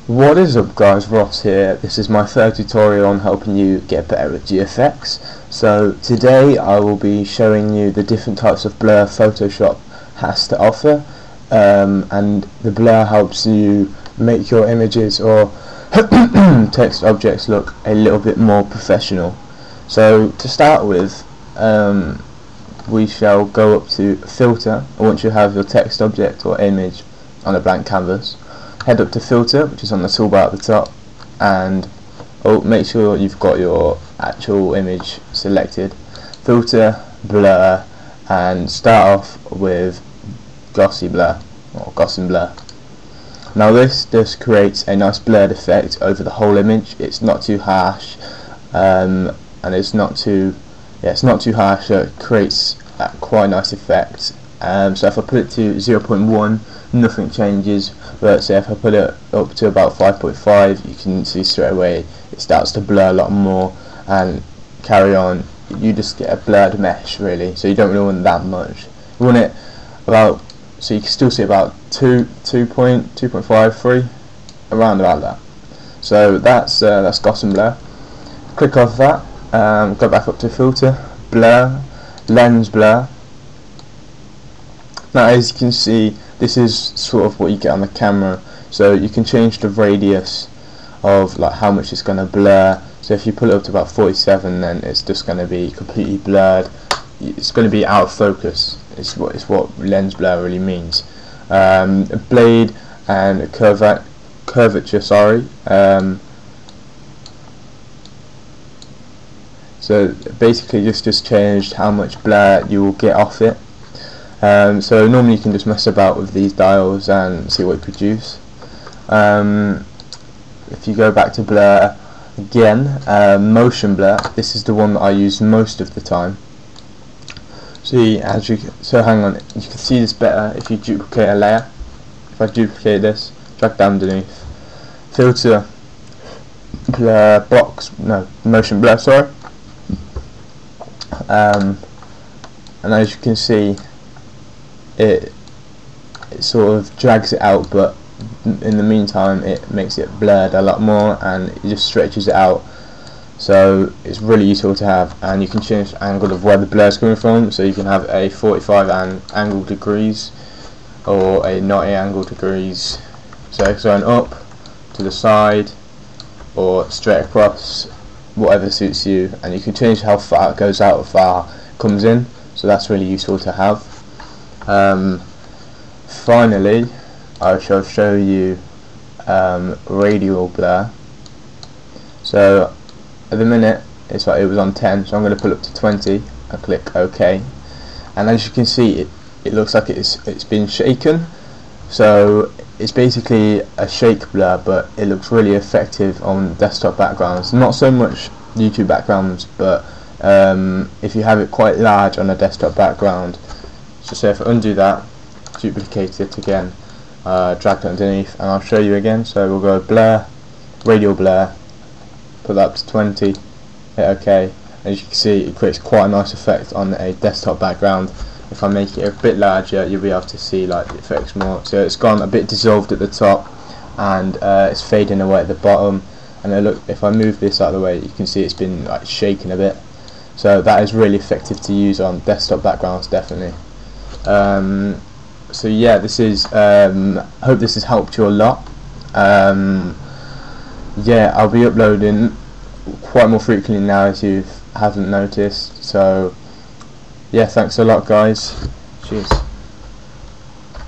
What is up guys, Ross here. This is my third tutorial on helping you get better at GFX. So today I will be showing you the different types of blur Photoshop has to offer, and the blur helps you make your images or text objects look a little bit more professional. So to start with, we shall go up to filter. Once you have your text object or image on a blank canvas, head up to filter, which is on the toolbar at the top, and make sure you've got your actual image selected. Filter, blur, and start off with glossy blur or Gaussian blur. Now this just creates a nice blurred effect over the whole image. It's not too harsh, and it's not too harsh, so it creates quite a nice effect. So if I put it to 0.1, nothing changes, but say if I put it up to about 5.5, you can see straight away it starts to blur a lot more, and carry on, you just get a blurred mesh really. So you don't really want that much. You want it about, so you can still see about 2.5, 3, around about that. So that's Gaussian blur. Click off that, go back up to filter, blur, lens blur. Now as you can see, this is sort of what you get on the camera, so you can change the radius of like how much it's going to blur. So if you put it up to about 47, then it's just going to be completely blurred. It's going to be out of focus. It's what lens blur really means. Blade and curvature, sorry. So basically this just changed how much blur you will get off it. So normally you can just mess about with these dials and see what you produce. If you go back to blur again, motion blur, this is the one that I use most of the time. See, so hang on, you can see this better if you duplicate a layer. If I duplicate this, drag down underneath, filter, blur, motion blur, sorry. And as you can see, it sort of drags it out, but in the meantime it makes it blurred a lot more, and it just stretches it out. So it's really useful to have, and you can change the angle of where the blur is coming from. So you can have a 45 angle degrees or a 90 angle degrees, so it's going up, to the side, or straight across, whatever suits you. And you can change how far it goes out, how far it comes in, so that's really useful to have. Finally, I shall show you radial blur. So at the minute it's like it was on 10, so I'm going to put it up to 20 and click OK. And as you can see, it looks like it's been shaken. So it's basically a shake blur, but it looks really effective on desktop backgrounds. Not so much YouTube backgrounds, but if you have it quite large on a desktop background. So if I undo that, duplicate it again, drag it underneath, and I'll show you again. So we'll go blur, radial blur, put that up to 20, hit OK. As you can see, it creates quite a nice effect on a desktop background. If I make it a bit larger, you'll be able to see like the effects more. So it's gone a bit dissolved at the top, and it's fading away at the bottom. And then look, if I move this out of the way, you can see it's been like shaking a bit. So that is really effective to use on desktop backgrounds, definitely. So yeah, this is hope this has helped you a lot. Yeah, I'll be uploading quite more frequently now, as you haven't noticed. So yeah, thanks a lot guys. Cheers.